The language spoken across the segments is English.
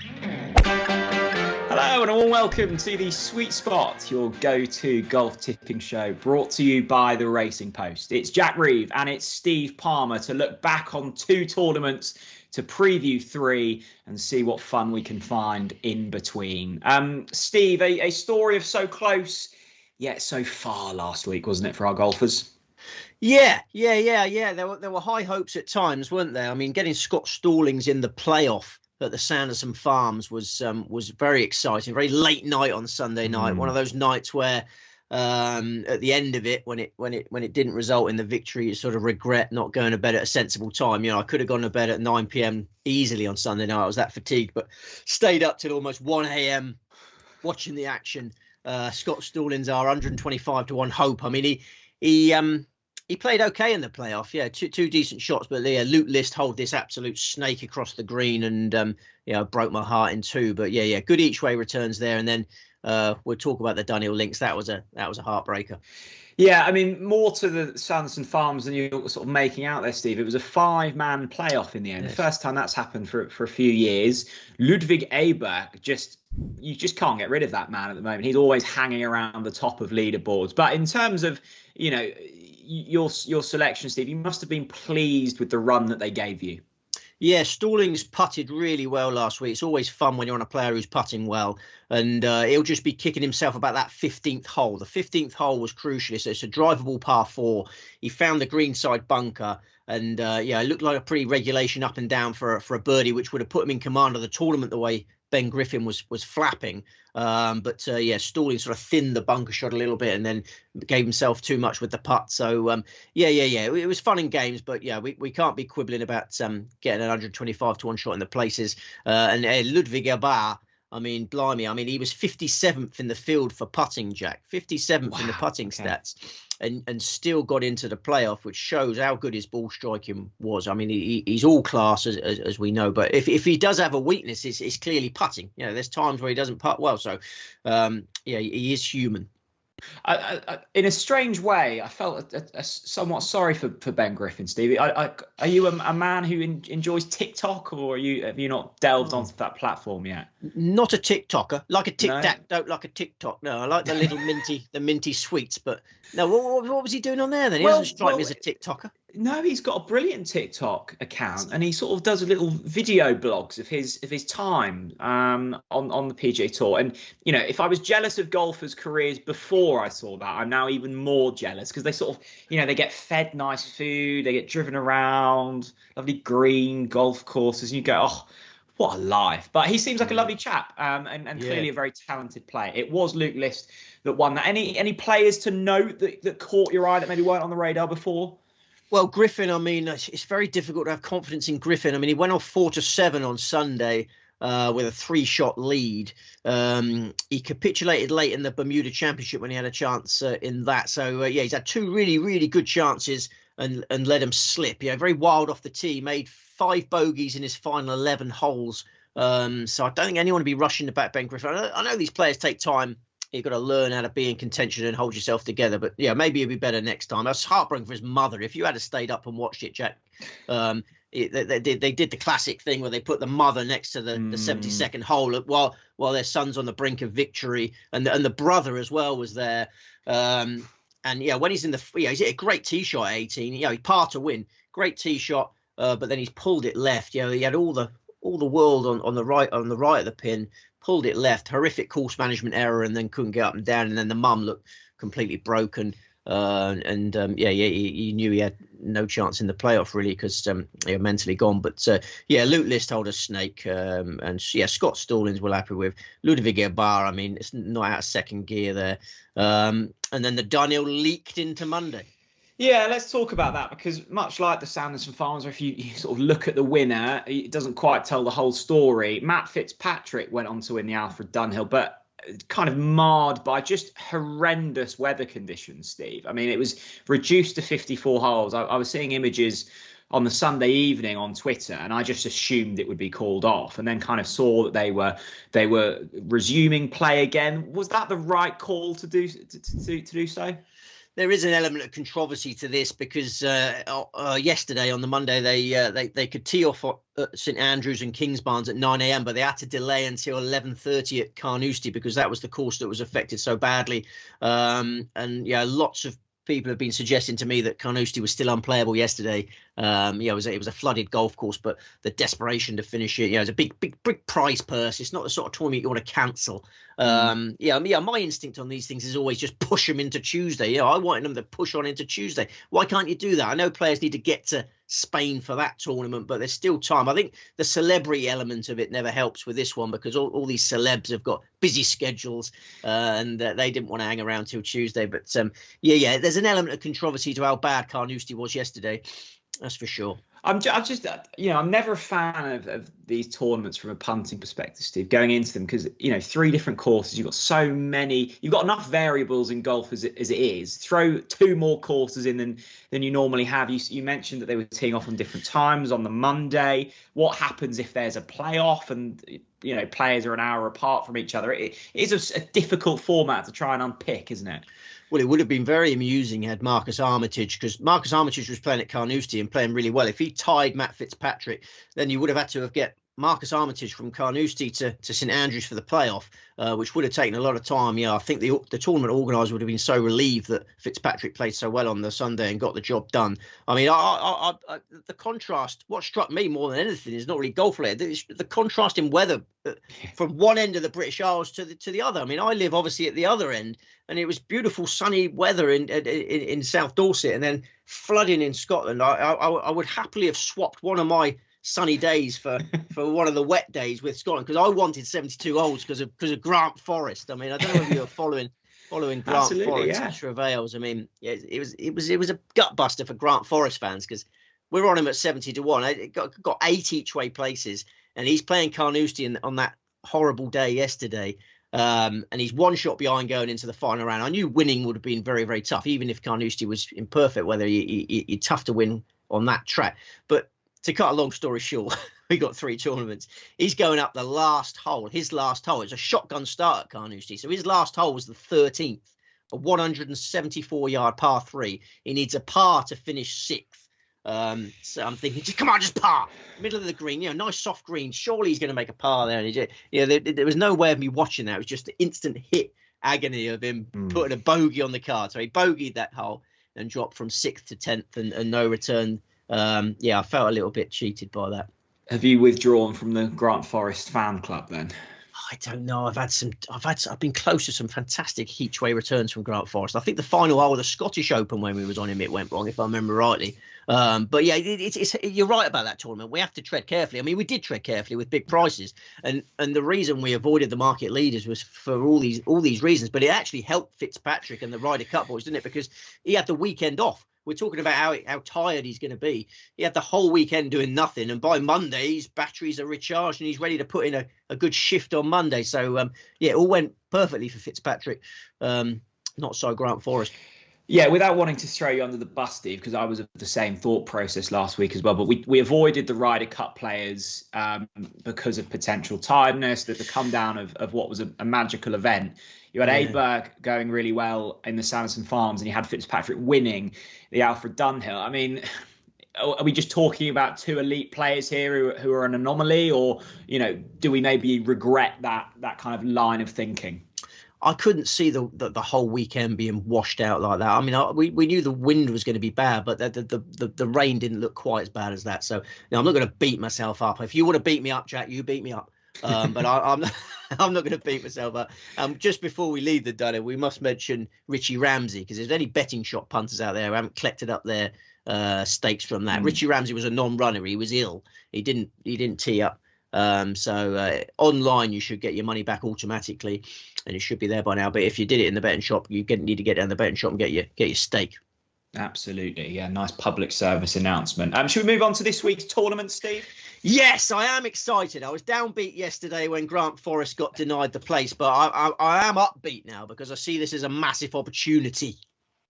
Hello and a warm welcome to the Sweet Spot, your go-to golf tipping show, brought to you by the Racing Post. It's Jack Reeve and it's Steve Palmer to look back on 2 tournaments, to preview 3 and see what fun we can find in between. Steve, a story of so close yet so far last week, wasn't it, for our golfers? Yeah. There were high hopes at times, weren't there? I mean, getting Scott Stallings in the playoff at the Sanderson Farms was very exciting. Very late night on Sunday night. One of those nights where at the end of it, when it didn't result in the victory, you sort of regret not going to bed at a sensible time. You know, I could have gone to bed at 9 p.m. easily on Sunday night. I was that fatigued, but stayed up till almost 1 a.m. watching the action. Scott Stallings, our 125 to 1 hope. I mean, he played okay in the playoff. Yeah, two decent shots, but the Luke List hold this absolute snake across the green and broke my heart in 2. But yeah, good each way returns there. And then we'll talk about the Dunhill links. That was a heartbreaker. Yeah, I mean, more to the Sanderson Farms than you're sort of making out there, Steve. It was a 5-man playoff in the end. Yes. The first time that's happened for a few years. Ludwig Aber, you just can't get rid of that man at the moment. He's always hanging around the top of leaderboards. But in terms of, your selection, Steve, you must have been pleased with the run that they gave you. Yeah, Stallings putted really well last week. It's always fun when you're on a player who's putting well. And he'll just be kicking himself about that 15th hole. The 15th hole was crucial. It's a drivable par 4. He found the greenside bunker. And it looked like a pretty regulation up and down for a birdie, which would have put him in command of the tournament the way Ben Griffin was flapping. Stallings sort of thinned the bunker shot a little bit and then gave himself too much with the putt. So, it was fun in games. But, we can't be quibbling about getting an 125 to 1 shot in the places. Ludwig Aber, I mean, blimey. I mean, he was 57th in the field for putting, Jack. 57th in the putting stats. And still got into the playoff, which shows how good his ball striking was. I mean, he's all class, as we know. But if he does have a weakness, it's clearly putting. There's times where he doesn't putt well. So, he is human. In a strange way, I felt somewhat sorry for Ben Griffin, Stevie. Are you a man who enjoys TikTok, or have you not delved onto that platform yet? Not a TikToker. Like a Tic-Tac, don't like a TikTok. No, I like the little minty sweets. But no, what was he doing on there then? He doesn't strike me as a TikToker. No, he's got a brilliant TikTok account, and he sort of does little video blogs of his time on the PGA Tour. And if I was jealous of golfers' careers before I saw that, I'm now even more jealous, because they sort of they get fed nice food, they get driven around lovely green golf courses, and you go, oh, what a life. But he seems like a lovely chap, and clearly a very talented player. It was Luke List that won that. Any players to note that caught your eye that maybe weren't on the radar before? Well, Griffin, I mean, it's very difficult to have confidence in Griffin. I mean, he went off 4-7 on Sunday with a 3-shot lead. He capitulated late in the Bermuda Championship when he had a chance in that. So, he's had 2 really, really good chances and let him slip. Very wild off the tee. Made 5 bogeys in his final 11 holes. So I don't think anyone would be rushing about Ben Griffin. I know these players take time. You've got to learn how to be in contention and hold yourself together. But, maybe it'll be better next time. That's heartbreaking for his mother. If you had stayed up and watched it, Jack, they did the classic thing where they put the mother next to the 72nd hole while their son's on the brink of victory. And the brother as well was there. When he's in he's hit a great tee shot at 18. He par to win. Great tee shot, but then he's pulled it left. He had all the world on the right of the pin. Pulled it left, horrific course management error, and then couldn't get up and down. And then the mum looked completely broken. He knew he had no chance in the playoff, really, because he mentally gone. But Luke List hold a snake. Scott Stallings we're happy with. Ludwig Aber, I mean, it's not out of second gear there. And then the Dunhill leaked into Monday. Yeah, let's talk about that, because much like the Sanderson Farms, if you sort of look at the winner, it doesn't quite tell the whole story. Matt Fitzpatrick went on to win the Alfred Dunhill, but kind of marred by just horrendous weather conditions, Steve. I mean, it was reduced to 54 holes. I was seeing images on the Sunday evening on Twitter, and I just assumed it would be called off, and then kind of saw that they were resuming play again. Was that the right call to do so? there is an element of controversy to this because yesterday on the Monday they could tee off at St Andrews and Kingsbarns at 9 a.m. but they had to delay until 11:30 at Carnoustie because that was the course that was affected so badly. And yeah, lots of people have been suggesting to me that Carnoustie was still unplayable yesterday. Yeah, it was a flooded golf course, but the desperation to finish it, it's a big prize purse. It's not the sort of tournament you want to cancel. Yeah, my instinct on these things is always just push them into Tuesday. I wanted them to push on into Tuesday. Why can't you do that? I know players need to get to Spain for that tournament, but there's still time. I think the celebrity element of it never helps with this one because all these celebs have got busy schedules and they didn't want to hang around till Tuesday. But yeah, there's an element of controversy to how bad Carnoustie was yesterday. That's for sure. I'm never a fan of these tournaments from a punting perspective, Steve, going into them because, 3 different courses. You've got so many. You've got enough variables in golf as it is. Throw 2 more courses in than you normally have. You mentioned that they were teeing off on different times on the Monday. What happens if there's a playoff and, players are an hour apart from each other? It is a difficult format to try and unpick, isn't it? Well, it would have been very amusing had Marcus Armitage, because Marcus Armitage was playing at Carnoustie and playing really well. If he tied Matt Fitzpatrick, then you would have had to get Marcus Armitage from Carnoustie to St Andrews for the playoff, which would have taken a lot of time. Yeah, I think the tournament organiser would have been so relieved that Fitzpatrick played so well on the Sunday and got the job done. I mean, the contrast, what struck me more than anything is not really golf related. The contrast in weather from one end of the British Isles to the other. I mean, I live obviously at the other end, and it was beautiful sunny weather in South Dorset, and then flooding in Scotland. I would happily have swapped one of my sunny days for one of the wet days with Scotland because I wanted 72 holes because of Grant Forest. I mean, I don't know if you were following Grant Forest at Travails. I mean, it was a gut buster for Grant Forest fans because we're on him at 70 to 1. It got 8 each way places, and he's playing Carnoustie on that horrible day yesterday. And he's 1 shot behind going into the final round. I knew winning would have been very, very tough, even if Carnoustie was in perfect weather. You're tough to win on that track. But to cut a long story short, we got 3 tournaments. He's going up the last hole. His last hole. It's a shotgun start at Carnoustie. So his last hole was the 13th, a 174-yard par 3. He needs a par to finish 6th. So I'm thinking, just par. Middle of the green, nice soft green. Surely he's going to make a par there. And there was no way of me watching that. It was just the instant hit agony of him putting a bogey on the card. So he bogeyed that hole and dropped from 6th to 10th and no return. I felt a little bit cheated by that. Have you withdrawn from the Grant Forest fan club then? I don't know. I've been close to some fantastic each way returns from Grant Forest. I think the final hole of the Scottish Open when we was on him, it went wrong, if I remember rightly. But yeah, you're right about that tournament. We have to tread carefully. I mean, we did tread carefully with big prices, and the reason we avoided the market leaders was for all these reasons. But it actually helped Fitzpatrick and the Ryder Cup boys, didn't it? Because he had the weekend off. We're talking about how tired he's going to be. He had the whole weekend doing nothing, and by Monday his batteries are recharged and he's ready to put in a good shift on Monday. So it all went perfectly for Fitzpatrick. Not so Grant Forest. Yeah, without wanting to throw you under the bus, Steve, because I was of the same thought process last week as well. But we avoided the Ryder Cup players because of potential tiredness, the come down of what was a magical event. You had Aberg going really well in the Sanderson Farms, and you had Fitzpatrick winning the Alfred Dunhill. I mean, are we just talking about 2 elite players here who are an anomaly, or do we maybe regret that kind of line of thinking? I couldn't see the whole weekend being washed out like that. I mean, we knew the wind was going to be bad, but the rain didn't look quite as bad as that. So I'm not going to beat myself up. If you want to beat me up, Jack, you beat me up. But I'm not going to beat myself up. Just before we leave the Dunhill, we must mention Richie Ramsey, because there's any betting shop punters out there who haven't collected up their stakes from that. Richie Ramsey was a non-runner. He was ill. He didn't tee up. So online you should get your money back automatically, and it should be there by now. But if you did it in the betting shop, you need to get down the betting shop and get your stake. Absolutely, yeah. Nice public service announcement. Should we move on to this week's tournament, Steve? Yes, I am excited. I was downbeat yesterday when Grant Forest got denied the place, but I am upbeat now because I see this as a massive opportunity.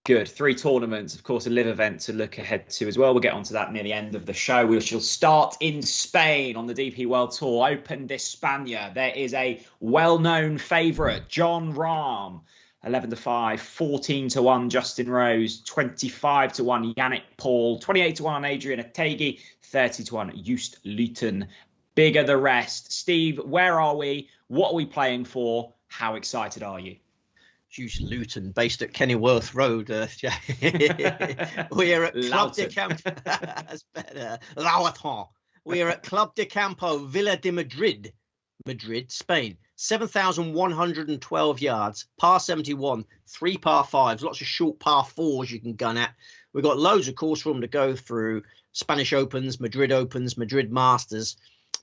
Good. 3 tournaments, of course, a LIV event to look ahead to as well. We'll get onto that near the end of the show. We shall start in Spain on the DP World Tour, Open de Espana. There is a well-known favourite, Jon Rahm, 11-5, 14-1 Justin Rose, 25-1 Yannick Paul, 28-1 Adrian Otegi, 30-1 Just Luton. Bigger the rest. Steve, where are we? What are we playing for? How excited are you? Just Luton, based at Kenilworth Road. We are at Club de Campo. That's better. Lauaton. We are at Club de Campo, Villa de Madrid, Spain. 7,112 yards, par 71, 3 par 5s, lots of short par 4s you can gun at. We've got loads of course room to go through. Spanish Opens, Madrid Masters.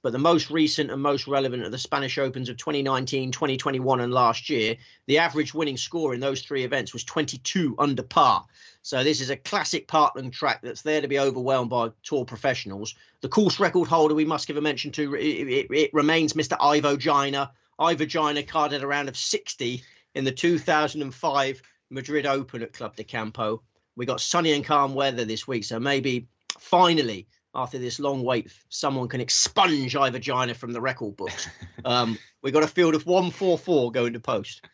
But the most recent and most relevant are the Spanish Opens of 2019, 2021 and last year. The average winning score in those 3 events was 22 under par. So this is a classic Parkland track that's there to be overwhelmed by tour professionals. The course record holder we must give a mention to, it remains Mr. Ivo Gina. Ivo Gina carded a round of 60 in the 2005 Madrid Open at Club de Campo. We got sunny and calm weather this week, so maybe finally, after this long wait, someone can expunge Ivo Gina from the record books. We got a field of 144 going to post.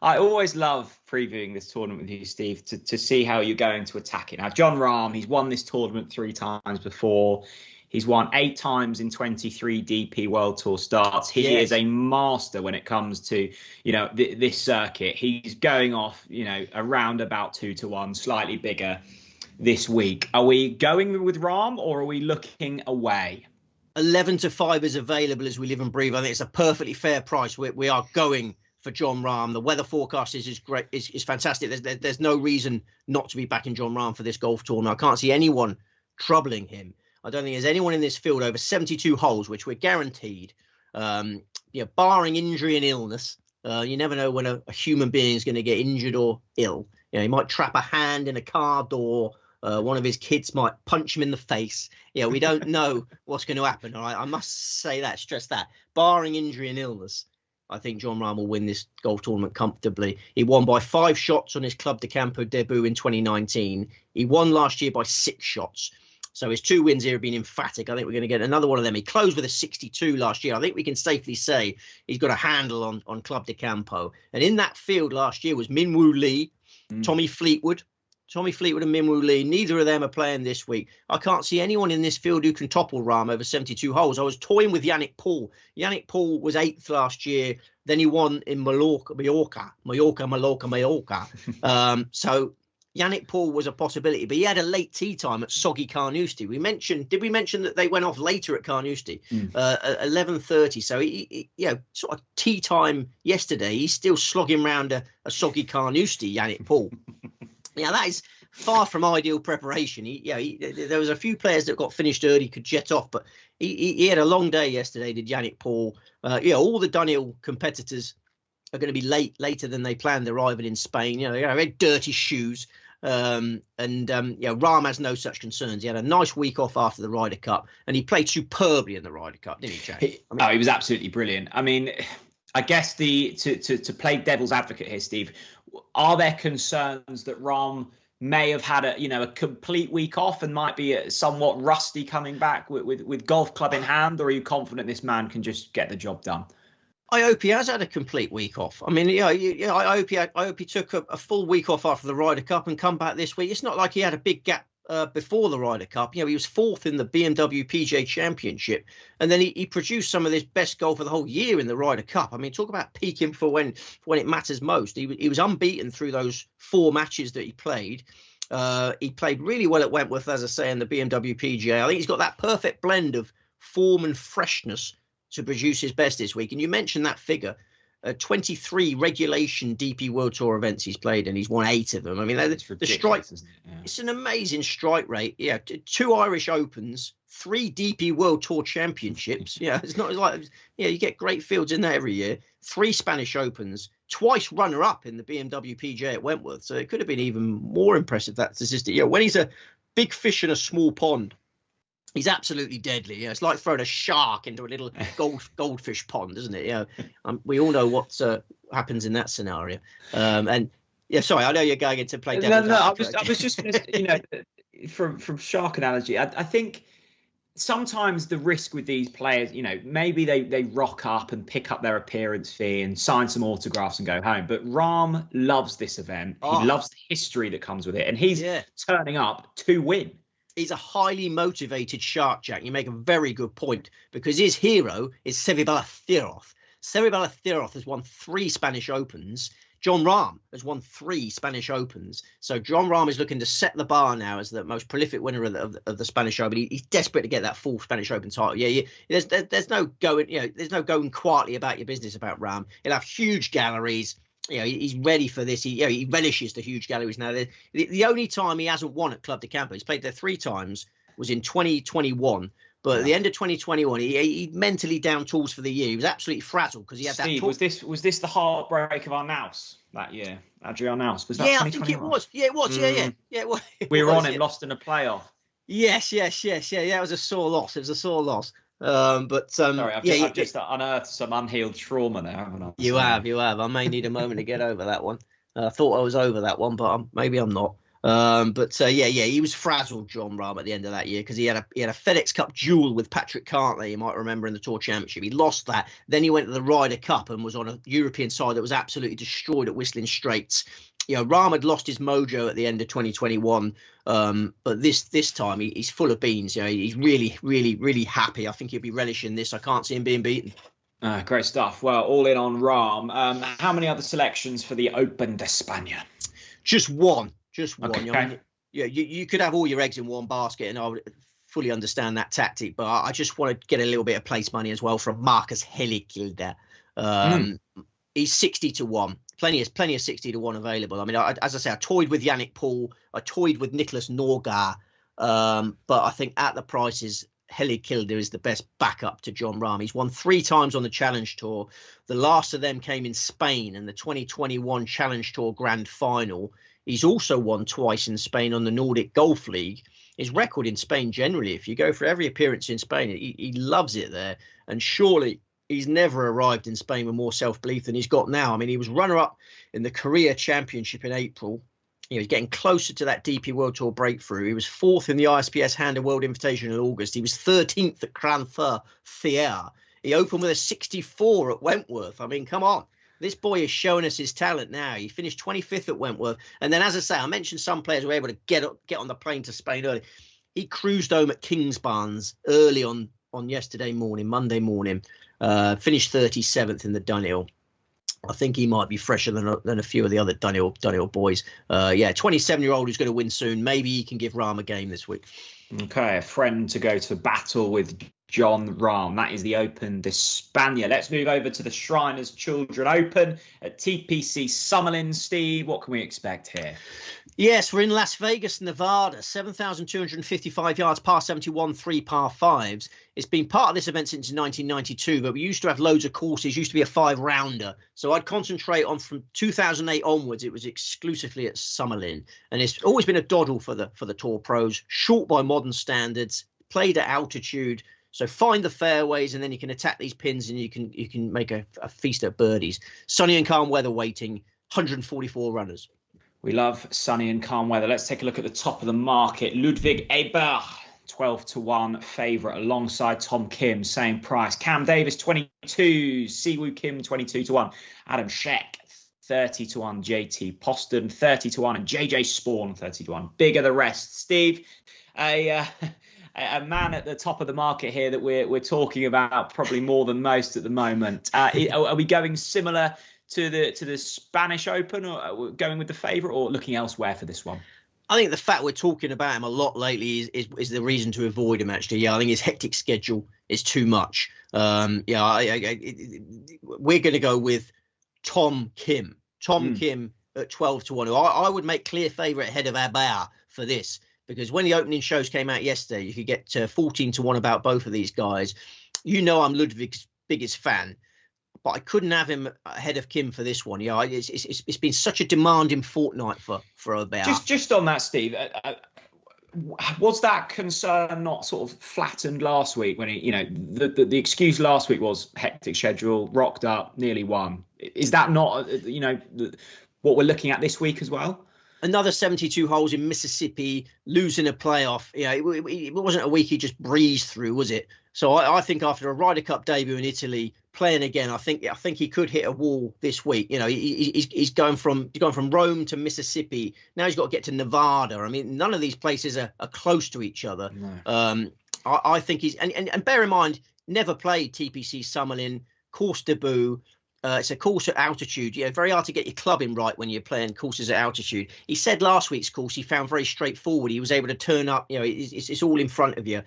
I always love previewing this tournament with you, Steve, to see how you're going to attack it. Now, Jon Rahm, he's won this tournament 3 times before. He's won 8 times in 23 DP World Tour starts. He is a master when it comes to, this circuit. He's going off, around about 2-1, slightly bigger this week. Are we going with Rahm or are we looking away? 11-5 is available as we live and breathe. I think it's a perfectly fair price. We are going for Jon Rahm. The weather forecast is great. Is fantastic. There's no reason not to be backing Jon Rahm for this golf tournament. I can't see anyone troubling him. I don't think there's anyone in this field over 72 holes, which we're guaranteed. Barring injury and illness, you never know when a human being is going to get injured or ill. He might trap a hand in a car door. One of his kids might punch him in the face. We don't know what's going to happen. All right, I must say that, stress that. Barring injury and illness, I think Jon Rahm will win this golf tournament comfortably. He won by 5 shots on his Club de Campo debut in 2019. He won last year by 6 shots. So his 2 wins here have been emphatic. I think we're going to get another one of them. He closed with a 62 last year. I think we can safely say he's got a handle on Club de Campo. And in that field last year was Minwoo Lee, Tommy Fleetwood. Tommy Fleetwood and Minwoo Lee, neither of them are playing this week. I can't see anyone in this field who can topple Rahm over 72 holes. I was toying with Yannick Paul. Yannick Paul was 8th last year. Then he won in Mallorca. So Yannick Paul was a possibility, but he had a late tee time at Soggy Carnoustie. Did we mention that they went off later at Carnoustie, 11:30? So he sort of tee time yesterday. He's still slogging round a Soggy Carnoustie, Yannick Paul. That is far from ideal preparation. There was a few players that got finished early, could jet off, but he had a long day yesterday, did Yannick Paul. All the Dunhill competitors are going to be later than they planned arriving in Spain. They had dirty shoes. Rahm has no such concerns. He had a nice week off after the Ryder Cup, and he played superbly in the Ryder Cup, didn't he, Jay? He was absolutely brilliant. I mean, I guess to play devil's advocate here, Steve, are there concerns that Rahm may have had a complete week off and might be somewhat rusty coming back with golf club in hand, or are you confident this man can just get the job done? I hope he has had a complete week off. I mean, I hope he took a full week off after the Ryder Cup and come back this week. It's not like he had a big gap before the Ryder Cup. He was 4th in the BMW PGA Championship, and then he produced some of his best golf of the whole year in the Ryder Cup. I mean, talk about peaking for when it matters most. He was unbeaten through those 4 matches that he played. He played really well at Wentworth, as I say, in the BMW PGA. I think he's got that perfect blend of form and freshness to produce his best this week. And you mentioned that figure, 23 regulation DP World Tour events he's played, and he's won 8 of them. I mean, the strike, it's an amazing strike rate. 2 Irish Opens, 3 DP World Tour Championships. It's not like, you get great fields in there every year. 3 Spanish Opens, twice runner-up in the BMW PGA at Wentworth. So it could have been even more impressive, that statistic. When he's a big fish in a small pond, he's absolutely deadly. It's like throwing a shark into a little goldfish pond, isn't it? We all know what happens in that scenario. Sorry, I know you're going into play. No, I was just going to, from shark analogy. I think sometimes the risk with these players, maybe they rock up and pick up their appearance fee and sign some autographs and go home. But Rahm loves this event. He loves the history that comes with it. And he's turning up to win. He's a highly motivated shark, Jack. You make a very good point, because his hero is Seve Ballesteros. Seve Ballesteros has won 3 Spanish Opens. Jon Rahm has won 3 Spanish Opens. So Jon Rahm is looking to set the bar now as the most prolific winner of the Spanish Open. He's desperate to get that 4th Spanish Open title. There's no going quietly about your business about Rahm. He'll have huge galleries. He's ready for this. He relishes the huge galleries now. The only time he hasn't won at Club de Campo, he's played there 3 times, was in 2021. But at the end of 2021, he mentally down tools for the year. He was absolutely frazzled because he had Steve, that. Was this the heartbreak of our Naus that year? Adrian Naus, was that? Yeah, I think it was. Yeah, it was. Yeah. It was. We were on him, lost in a playoff. Yes. Yeah, it was a sore loss. Sorry, I've just unearthed some unhealed trauma there, haven't I? You have. I may need a moment to get over that one. I thought I was over that one, but maybe I'm not. He was frazzled, Jon Rahm, at the end of that year, because he had a FedEx Cup duel with Patrick Cantlay, you might remember, in the Tour Championship. He lost that. Then he went to the Ryder Cup and was on a European side that was absolutely destroyed at Whistling Straits. Rahm had lost his mojo at the end of 2021, but this time he's full of beans. He's really, really, really happy. I think he'll be relishing this. I can't see him being beaten. Great stuff. Well, all in on Rahm. How many other selections for the Open de Espana? Just one. Okay. I mean, you could have all your eggs in one basket, and I would fully understand that tactic. But I just want to get a little bit of place money as well from Marcus Hellekilde. He's 60-1. Plenty of 60-1 available. I mean, as I say, I toyed with Yannick Paul. I toyed with Nicholas Norgard. But I think at the prices, Hellekilde is the best backup to Jon Rahm. He's won 3 times on the Challenge Tour. The last of them came in Spain in the 2021 Challenge Tour Grand Final. He's also won twice in Spain on the Nordic Golf League. His record in Spain generally, if you go for every appearance in Spain, he loves it there. And surely he's never arrived in Spain with more self-belief than he's got now. I mean, he was runner-up in the Korea Championship in April. He was getting closer to that DP World Tour breakthrough. He was 4th in the ISPS Handa World Invitation in August. He was 13th at Cranfur Fier. He opened with a 64 at Wentworth. I mean, come on. This boy is showing us his talent now. He finished 25th at Wentworth. And then, as I say, I mentioned some players were able to get on the plane to Spain early. He cruised home at Kingsbarns early on Monday morning, finished 37th in the Dunhill. I think he might be fresher than a few of the other Dunhill boys. 27-year-old who's going to win soon. Maybe he can give Rahm a game this week. Okay, a friend to go to battle with Jon Rahm. That is the Open de Espana. Let's move over to the Shriners Children Open at TPC Summerlin. Steve, what can we expect here? Yes, we're in Las Vegas, Nevada, 7,255 yards, par 71, 3 par 5s. It's been part of this event since 1992, but we used to have loads of courses, used to be a 5-rounder. So I'd concentrate on from 2008 onwards, it was exclusively at Summerlin. And it's always been a doddle for the Tour pros, short by modern standards, played at altitude. So find the fairways and then you can attack these pins and you can make a feast at birdies. Sunny and calm weather waiting, 144 runners. We love sunny and calm weather. Let's take a look at the top of the market. Ludwig Eber, 12-1 favourite alongside Tom Kim, same price. Cam Davis, 22. Siwoo Kim, 22-1. Adam Sheck, 30-1. JT Poston, 30-1. And JJ Spawn, 30-1. Bigger the rest. Steve, a man at the top of the market here that we're talking about probably more than most at the moment. Are we going similar to the Spanish Open, or going with the favourite, or looking elsewhere for this one? I think the fact we're talking about him a lot lately is the reason to avoid him, actually. Yeah, I think his hectic schedule is too much. We're going to go with Tom Kim. Kim at 12-1. I would make clear favourite ahead of Abar for this, because when the opening shows came out yesterday, you could get 14-1 about both of these guys. You know I'm Ludwig's biggest fan, but I couldn't have him ahead of Kim for this one. Yeah, it's been such a demanding fortnight for Abar. Just on that, Steve, was that concern not sort of flattened last week when he, the excuse last week was hectic schedule, rocked up, nearly won? Is that not, what we're looking at this week as well? another 72 holes in Mississippi, losing a playoff. It wasn't a week he just breezed through, was it? So I think after a Ryder Cup debut in Italy, playing again, I think he could hit a wall this week. He's going from Rome to Mississippi. Now he's got to get to Nevada. I mean, none of these places are close to each other. No. I think he's and bear in mind, never played TPC Summerlin, course debut. It's a course at altitude. Very hard to get your clubbing right when you're playing courses at altitude. He said last week's course he found very straightforward. He was able to turn up. It's all in front of you.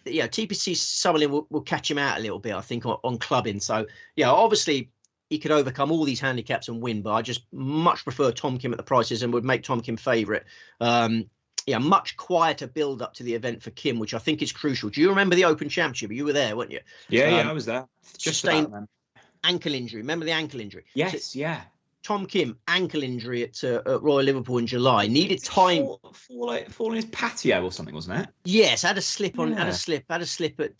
TPC Summerlin will catch him out a little bit, I think, on clubbing. So, obviously he could overcome all these handicaps and win, but I just much prefer Tom Kim at the prices and would make Tom Kim favourite. Much quieter build up to the event for Kim, which I think is crucial. Do you remember the Open Championship? You were there, weren't you? Yeah, I was there. Just sustained ankle injury. Remember the ankle injury? Yes, yeah. Tom Kim, ankle injury at Royal Liverpool in July. Needed time. Fall in his patio or something, wasn't it? Yes, had a slip on. Had a slip at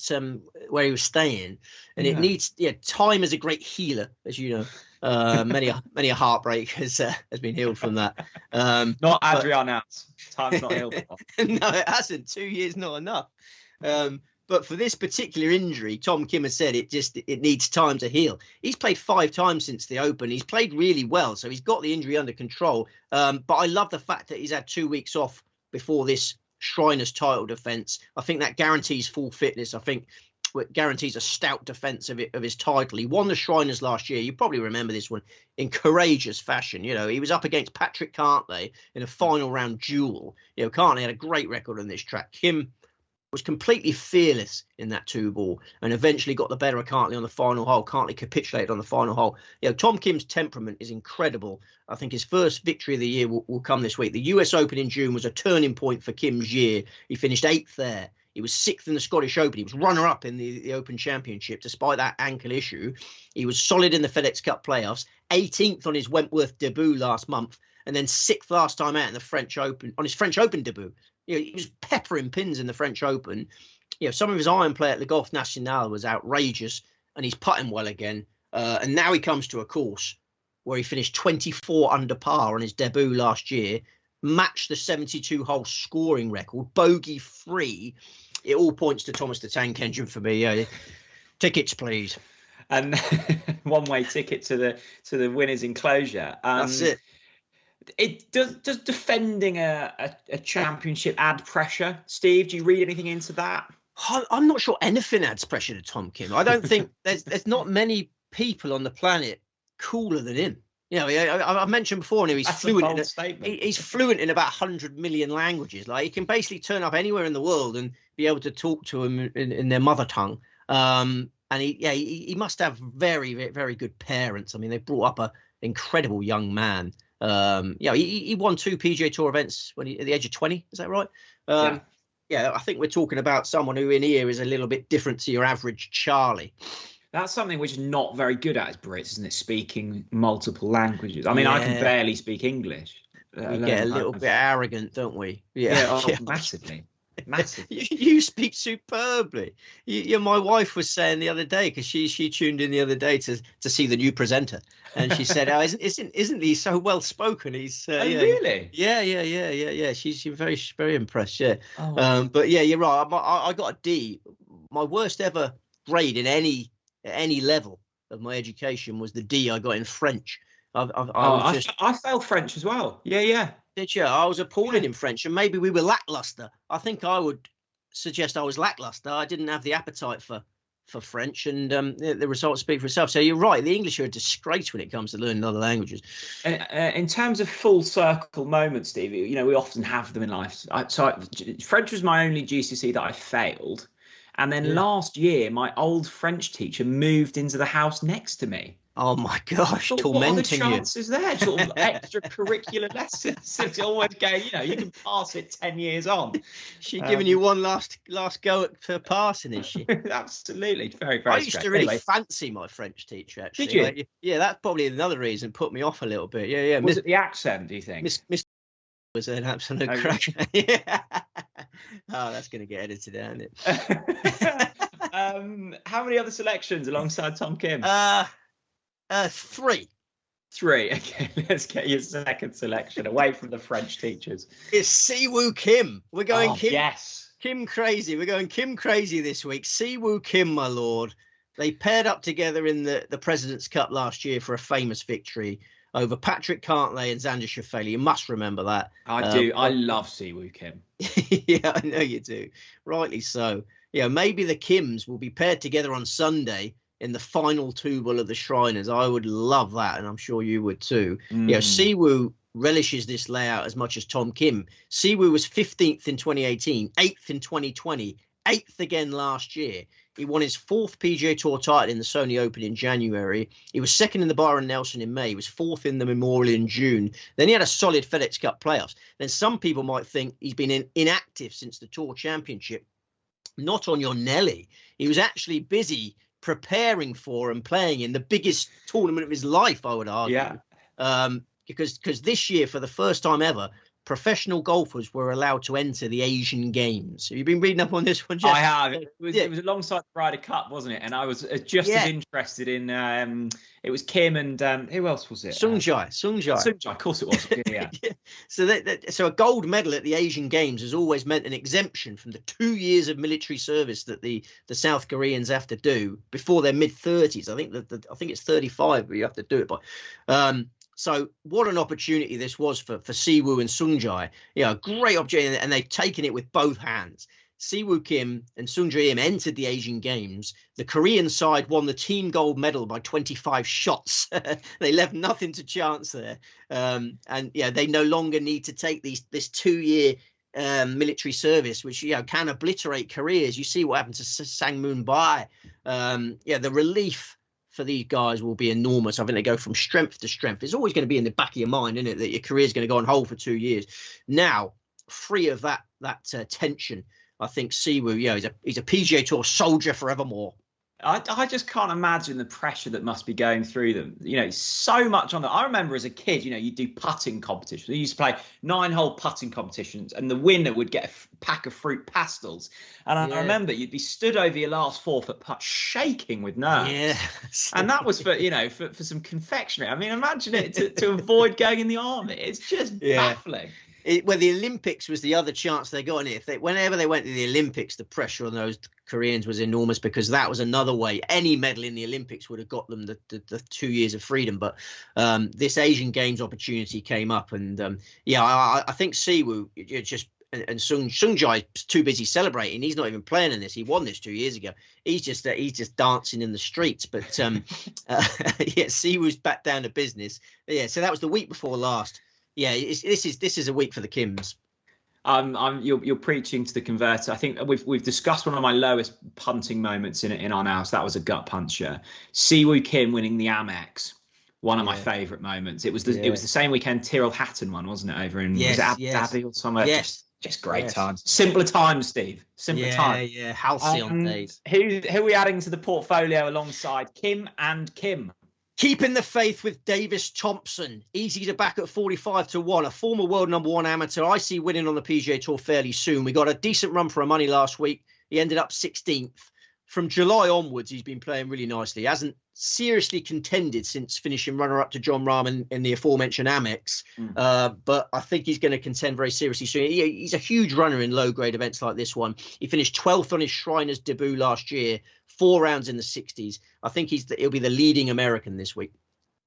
where he was staying, and it needs time is a great healer, as you know. Many a heartbreak has been healed from that. Not Adriana's. Time's not healed. No, it hasn't. 2 years not enough. But for this particular injury, Tom Kim has said it needs time to heal. He's played 5 times since the Open. He's played really well, so he's got the injury under control. But I love the fact that he's had 2 weeks off before this Shriners title defence. I think that guarantees full fitness. I think it guarantees a stout defence of his title. He won the Shriners last year. You probably remember this one in courageous fashion. He was up against Patrick Cantlay in a final round duel. Cantlay had a great record on this track. Kim was completely fearless in that 2-ball and eventually got the better of Cantlay on the final hole. Cantlay capitulated on the final hole. Tom Kim's temperament is incredible. I think his first victory of the year will come this week. The US Open in June was a turning point for Kim's year. He finished 8th there. He was 6th in the Scottish Open. He was runner-up in the Open Championship despite that ankle issue. He was solid in the FedEx Cup playoffs, 18th on his Wentworth debut last month, and then 6th last time out in the French Open, on his French Open debut. He was peppering pins in the French Open. Some of his iron play at the Golf National was outrageous, and he's putting well again. And now he comes to a course where he finished 24 under par on his debut last year, matched the 72-hole scoring record, bogey-free. It all points to Thomas the Tank Engine for me. Tickets, please. And one-way ticket to the winners' enclosure. That's it. It does defending a championship add pressure, Steve? Do you read anything into that? I'm not sure anything adds pressure to Tom Kim. I don't think there's not many people on the planet cooler than him. I mentioned before now he's fluent. He's fluent in about 100 million languages. Like he can basically turn up anywhere in the world and be able to talk to them in their mother tongue. And he must have very, very, very good parents. I mean, they brought up an incredible young man. He won 2 PGA Tour events at the age of 20. Is that right? I think we're talking about someone who in here is a little bit different to your average Charlie. That's something which is not very good at as Brits, isn't it? Speaking multiple languages. I mean, I can barely speak English. We get a little bit arrogant, don't we? Massively. Massively. You speak superbly. My wife was saying the other day, because she tuned in the other day to see the new presenter, and she said, "Oh, isn't he so well spoken? He's really? Yeah. She's very, very impressed. Yeah. Oh. But yeah, you're right. I got a D. My worst ever grade in any level of my education was the D I got in French. I failed French as well. Yeah. Did you? I was appalling in French, and maybe we were lackluster. I think I would suggest I was lackluster. I didn't have the appetite for French, and the results speak for itself. So you're right. The English are a disgrace when it comes to learning other languages. In terms of full circle moments, Steve, we often have them in life. French was my only GCSE that I failed. And then last year, my old French teacher moved into the house next to me. Oh my gosh, tormenting you. What are the chances there? Sort of extracurricular lessons. It's always going, you can pass it 10 years on. She giving you one last go at passing, is she? Absolutely. Very, very I used to really fancy my French teacher, actually. Did you? That's probably another reason put me off a little bit. Yeah. Was it the accent, do you think? Miss was an absolute crack. Yeah. Oh, that's going to get edited out, isn't it? How many other selections alongside Tom Kim? 3. 3. Okay, let's get your second selection away from the French teachers. It's Siwoo Kim. We're going Kim. Yes. Kim crazy. We're going Kim crazy this week. Siwoo Kim, my lord. They paired up together in the President's Cup last year for a famous victory over Patrick Cantlay and Xander Schauffele. You must remember that. I do. I love Siwoo Kim. Yeah, I know you do. Rightly so. Yeah, maybe the Kims will be paired together on Sunday in the final two-ball of the Shriners. I would love that, and I'm sure you would too. Siwoo relishes this layout as much as Tom Kim. Siwoo was 15th in 2018, 8th in 2020, 8th again last year. He won his 4th PGA Tour title in the Sony Open in January. He was 2nd in the Byron Nelson in May. He was 4th in the Memorial in June. Then he had a solid FedEx Cup playoffs. Then some people might think he's been inactive since the Tour Championship. Not on your Nelly. He was actually busy preparing for and playing in the biggest tournament of his life, I would argue. Yeah. Because this year, for the first time ever, professional golfers were allowed to enter the Asian Games. Have you been reading up on this one, Jeff? I have. It was alongside the Ryder Cup, wasn't it? And I was just as interested in. It was Kim and who else was it? Sungjai. Of course it was. Yeah. So a gold medal at the Asian Games has always meant an exemption from the 2 years of military service that the South Koreans have to do before their mid-30s. I think it's 35, but you have to do it by. So what an opportunity this was for Siwoo and Sungjai. Yeah, great opportunity, and they've taken it with both hands. Siwoo Kim and Sungjai Im entered the Asian Games. The Korean side won the team gold medal by 25 shots. They left nothing to chance there. And they no longer need to take this 2-year military service, which can obliterate careers. You see what happened to Sang-moon Bae. The relief for these guys will be enormous. I think they go from strength to strength. It's always going to be in the back of your mind, isn't it, that your career is going to go on hold for 2 years. Now, free of that tension, I think Siwoo, he's a PGA Tour soldier forevermore. I just can't imagine the pressure that must be going through them. So much on that. I remember as a kid, you do putting competitions. We used to play 9-hole putting competitions, and the winner would get a pack of fruit pastels. And I remember you'd be stood over your last 4-foot putt, shaking with nerves. Yeah. And that was for some confectionery. I mean, imagine it to avoid going in the army. It's just baffling. The Olympics was the other chance they got in it. Whenever they went to the Olympics, the pressure on those Koreans was enormous, because that was another way. Any medal in the Olympics would have got them the 2 years of freedom. But this Asian Games opportunity came up, and I think Siwoo and Sungjai is too busy celebrating. He's not even playing in this. He won this 2 years ago. He's just dancing in the streets. But Siwoo's back down to business. So that was the week before last. Yeah, this is a week for the Kims. You're preaching to the converter. I think we've discussed one of my lowest punting moments in our house. That was a gut puncher. Siwoo Kim winning the Amex. One of my favourite moments. It was the same weekend Tyrrell Hatton won, wasn't it? Over in Abu Dhabi or somewhere. Yes. Just great times. Simpler times, Steve. Simpler times. Yeah. Halcyon days. Who are we adding to the portfolio alongside Kim and Kim? Keeping the faith with Davis Thompson. Easy to back at 45-1. A former world #1 amateur. I see winning on the PGA Tour fairly soon. We got a decent run for our money last week. He ended up 16th. From July onwards, he's been playing really nicely. He hasn't seriously contended since finishing runner-up to John Rahm in the aforementioned Amex. But I think he's going to contend very seriously soon. He's a huge runner in low-grade events like this one. He finished 12th on his Shriners debut last year, 4 rounds in the 60s. I think he'll be the leading American this week.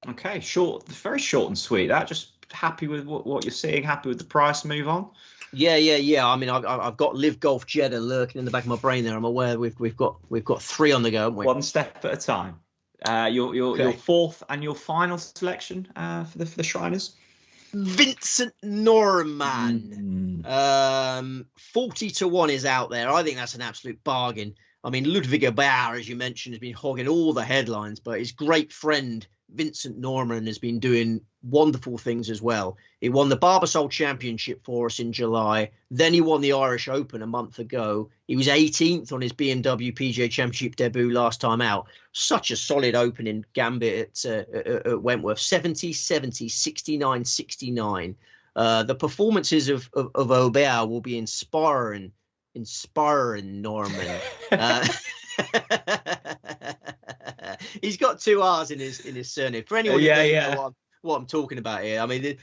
Okay, short, very short and sweet. That just happy with what you're seeing, happy with the price, move on? Yeah. I mean, I've got LIV Golf Jeddah lurking in the back of my brain there. I'm aware we've got 3 on the go, haven't we? One step at a time. Your fourth and your final selection for the Shriners? Vincent Norman. 40-1 is out there. I think that's an absolute bargain. I mean, Ludwig Bauer, as you mentioned, has been hogging all the headlines, but his great friend Vincent Norman has been doing wonderful things as well. He won the Barbasol Championship for us in July. Then he won the Irish Open a month ago. He was 18th on his BMW PGA Championship debut last time out. Such a solid opening gambit at Wentworth. 70, 70, 69, 69. The performances of Aubert will be inspiring Norman. He's got 2 R's in his surname. For anyone who doesn't know what I'm talking about here. I mean,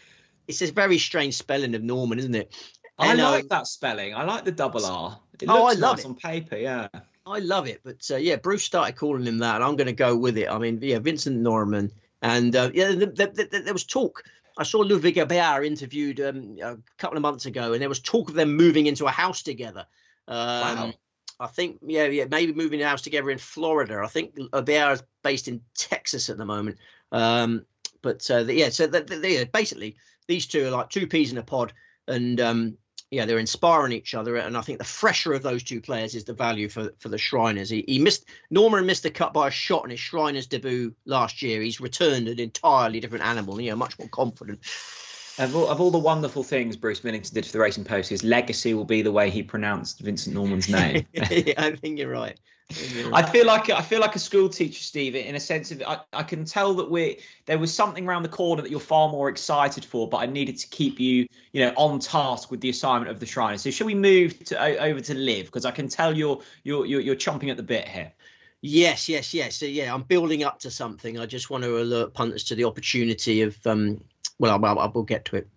it's a very strange spelling of Norman, isn't it? I like that spelling. I like the double R. It I looks love nice it on paper, yeah. I love it, but yeah, Bruce started calling him that, and I'm going to go with it. I mean, yeah, Vincent Norman, and yeah, there was talk. I saw Ludwig Bear interviewed a couple of months ago, and there was talk of them moving into a house together. Wow. I think, yeah, maybe moving a house together in Florida. I think Bear is based in Texas at the moment. Yeah, so basically these two are like two peas in a pod, and yeah, they're inspiring each other, and I think the fresher of those two players is the value for the Shriners. Norman missed the cut by a shot in his Shriners debut last year. He's returned an entirely different animal, much more confident. Of all the wonderful things Bruce Millington did for the Racing Post, his legacy will be the way he pronounced Vincent Norman's name. Yeah, I think you're right. I feel like a school teacher, Steve, in a sense of I can tell that there was something around the corner that you're far more excited for, but I needed to keep you on task with the assignment of the Shriners. So shall we move over to LIV, because I can tell you're chomping at the bit here. Yes. So yeah, I'm building up to something. I just want to alert punters to the opportunity of well, we'll get to it.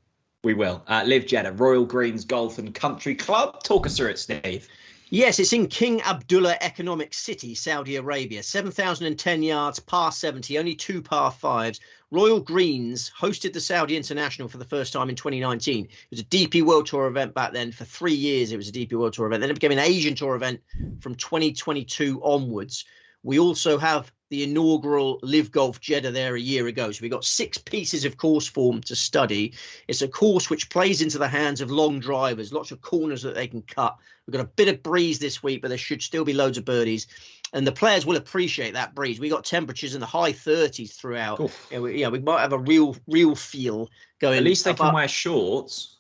We will. LIV Jeddah, Royal Greens Golf and Country Club. Talk us through it, Steve. Yes, it's in King Abdullah Economic City, Saudi Arabia. 7,010 yards, par 70, only 2 par 5s. Royal Greens hosted the Saudi International for the first time in 2019. It was a DP World Tour event back then. For 3 years, it was a DP World Tour event. Then it became an Asian Tour event from 2022 onwards. We also have the inaugural LIV Golf Jeddah there a year ago. So we got 6 pieces of course form to study. It's a course which plays into the hands of long drivers, lots of corners that they can cut. We've got a bit of breeze this week, but there should still be loads of birdies. And the players will appreciate that breeze. We got temperatures in the high 30s throughout. We might have a real feel going. At least they can wear shorts.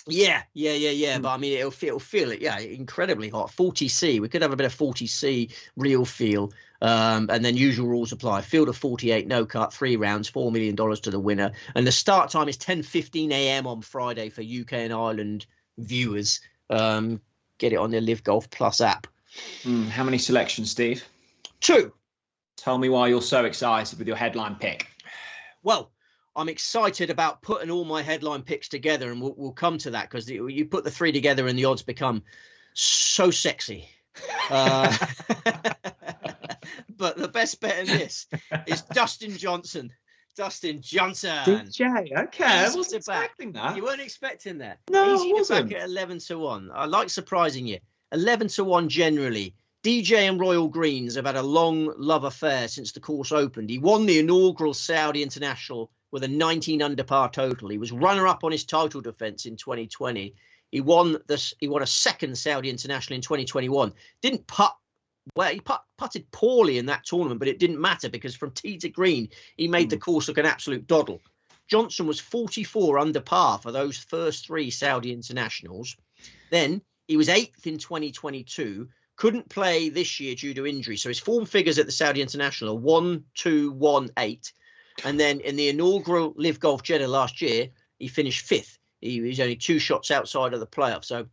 Yeah. But I mean, it'll feel it. Yeah, incredibly hot. 40C. We could have a bit of 40C real feel. And then usual rules apply. Field of 48, no cut, 3 rounds, $4 million to the winner. And the start time is 10:15 a.m. on Friday for UK and Ireland viewers. Get it on the LIV Golf Plus app. How many selections, Steve? 2. Tell me why you're so excited with your headline pick. Well, I'm excited about putting all my headline picks together, and we'll come to that, because you put the 3 together and the odds become so sexy. But the best bet in this is Dustin Johnson. DJ, okay. I wasn't expecting that. You weren't expecting that? No, Easy I wasn't. to back at 11-1. I like surprising you. 11-1 generally. DJ and Royal Greens have had a long love affair since the course opened. He won the inaugural Saudi International with a 19 under par total. He was runner-up on his title defence in 2020. He won a second Saudi International in 2021. Didn't putt. Well, he putted poorly in that tournament, but it didn't matter, because from tee to green, he made the course look an absolute doddle. Johnson was 44 under par for those first 3 Saudi Internationals. Then he was 8th in 2022, couldn't play this year due to injury. So his form figures at the Saudi International are 1, 2, 1, 8. And then in the inaugural LIV Golf Jeddah last year, he finished 5th. He was only 2 shots outside of the playoff. So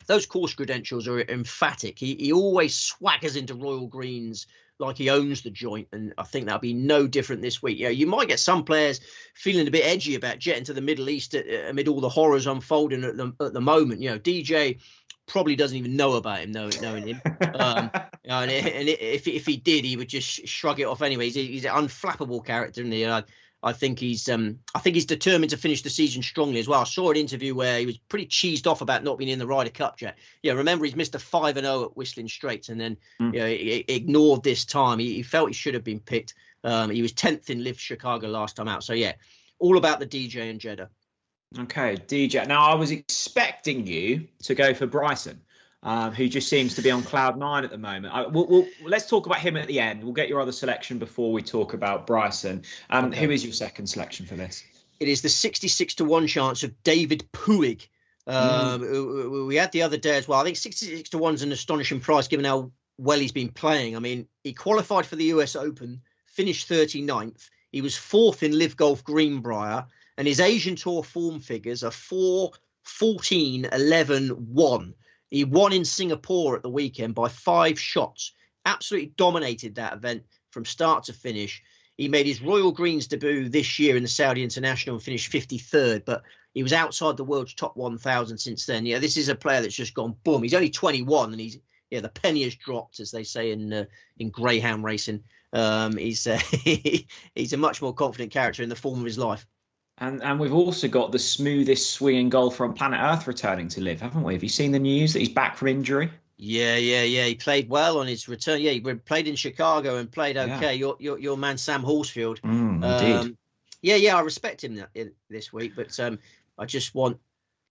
those course credentials are emphatic. He always swaggers into Royal Greens like he owns the joint, and I think that'll be no different this week. You might get some players feeling a bit edgy about jetting to the Middle East amid all the horrors unfolding at the moment. DJ probably doesn't even know about him, knowing him. And if he did, he would just shrug it off anyway. He's an unflappable character, isn't he? I think he's determined to finish the season strongly as well. I saw an interview where he was pretty cheesed off about not being in the Ryder Cup yet. Remember, he's missed a 5-0 at Whistling Straits, and then he ignored this time. He felt he should have been picked. He was 10th in LIV Chicago last time out. So all about the DJ and Jeddah. Okay, DJ. Now, I was expecting you to go for Bryson, who just seems to be on cloud 9 at the moment. Let's talk about him at the end. We'll get your other selection before we talk about Bryson. Okay. Who is your second selection for this? It is the 66-1 chance of David Puig. We had the other day as well. I think 66-1 is an astonishing price given how well he's been playing. I mean, he qualified for the US Open, finished 39th. He was 4th in LIV Golf Greenbrier, and his Asian Tour form figures are 4, 14, 11, 1. He won in Singapore at the weekend by 5 shots. Absolutely dominated that event from start to finish. He made his Royal Greens debut this year in the Saudi International and finished 53rd, but he was outside the world's top 1,000 since then. Yeah, this is a player that's just gone boom. He's only 21, and the penny has dropped, as they say in greyhound racing. He's a much more confident character in the form of his life. And we've also got the smoothest swinging golfer on planet Earth returning to LIV, haven't we? Have you seen the news that he's back from injury? Yeah. He played well on his return. Yeah, he played in Chicago and played okay. Yeah. Your man Sam Horsfield. Indeed. Yeah, I respect him this week, but I just want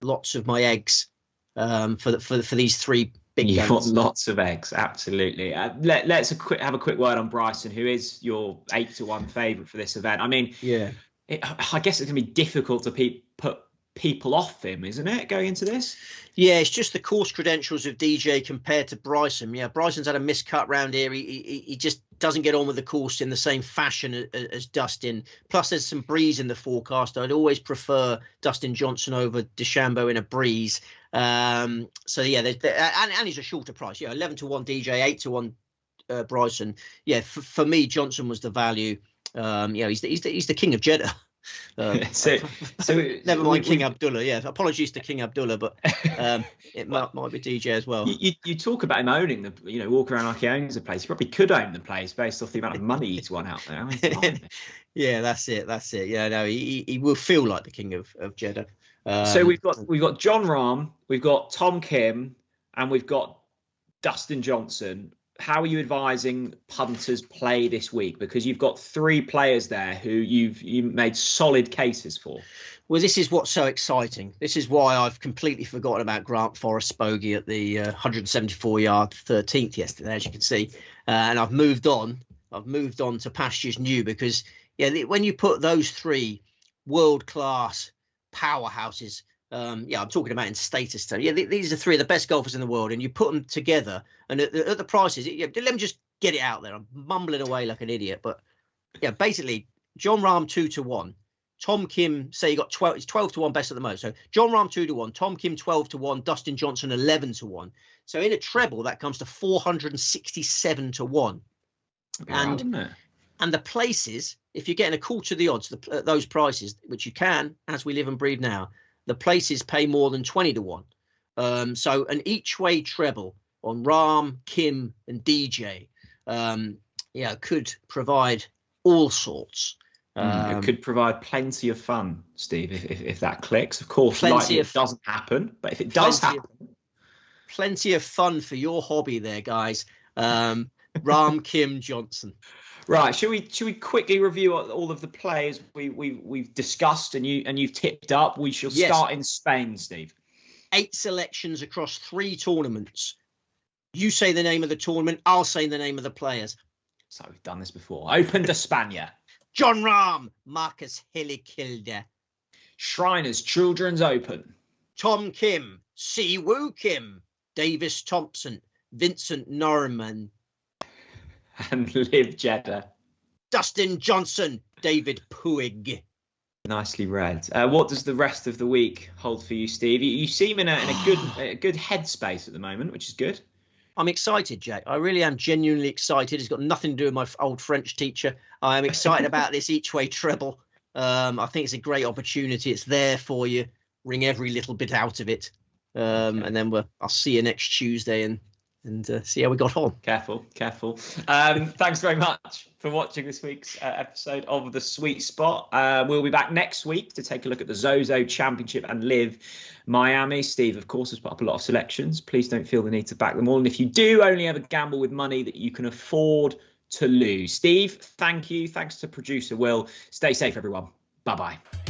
lots of my eggs for these three big guns. You want lots of eggs, absolutely. Let's have a quick word on Bryson, who is your 8-1 favourite for this event. I mean, yeah. I guess it's going to be difficult to put people off him, isn't it, going into this? Yeah, it's just the course credentials of DJ compared to Bryson. Yeah, Bryson's had a miscut round here. He just doesn't get on with the course in the same fashion as Dustin. Plus, there's some breeze in the forecast. I'd always prefer Dustin Johnson over DeChambeau in a breeze. So yeah, and he's a shorter price. Yeah, 11-1 DJ, 8-1 Bryson. Yeah, for me, Johnson was the value. He's the king of Jeddah. So never mind King Abdullah. Yeah, apologies to King Abdullah, but it might be DJ as well. You talk about him owning walk around like he owns the place. He probably could own the place based off the amount of money he's won out there. I mean, yeah, that's it. Yeah, no, he will feel like the king of Jeddah. So we've got John Rahm, we've got Tom Kim, and we've got Dustin Johnson. How are you advising punters play this week? Because you've got three players there who you made solid cases for. Well, this is what's so exciting. This is why I've completely forgotten about Grant Forrest's bogey at the 174-yard 13th yesterday, as you can see. And I've moved on to pastures new because, when you put those three world-class powerhouses, I'm talking about in status terms. Yeah, these are three of the best golfers in the world, and you put them together, and at the prices, let me just get it out there. I'm mumbling away like an idiot, but yeah, basically, John Rahm 2-1, Tom Kim, say you got 12, it's 12-1 best at the most. So John Rahm 2-1, Tom Kim 12-1, Dustin Johnson 11-1. So in a treble, that comes to 467-1. And the places, if you're getting a quarter of the odds, those prices, which you can, as we live and breathe now, the places pay more than 20-1. So an each way treble on Rahm, Kim, and DJ, could provide all sorts. It could provide plenty of fun, Steve, if that clicks. Of course, likely it doesn't happen, but if it does happen, plenty of fun for your hobby there, guys. Rahm, Kim, Johnson. Right, should we quickly review all of the players we've discussed and you've tipped up? We shall start in Spain, Steve. 8 selections across 3 tournaments. You say the name of the tournament, I'll say the name of the players. So we've done this before. Open de Espana. John Rahm, Marcus Hillikilde. Shriners Children's Open. Tom Kim, Siwoo Kim, Davis Thompson, Vincent Norman. And LIV Jeddah. Dustin Johnson, David Puig. Nicely read. What does the rest of the week hold for you, Steve? You seem in a good headspace at the moment, which is good. I'm excited, Jack. I really am genuinely excited. It's got nothing to do with my old French teacher. I am excited about this each way treble. I think it's a great opportunity. It's there for you. Wring every little bit out of it. And then I'll see you next Tuesday and see how we got on. Careful. Thanks very much for watching this week's episode of The Sweet Spot. We'll be back next week to take a look at the Zozo Championship and LIV Miami. Steve, of course, has put up a lot of selections. Please don't feel the need to back them all. And if you do only ever gamble with money that you can afford to lose. Steve, thank you. Thanks to producer Will. Stay safe, everyone. Bye-bye.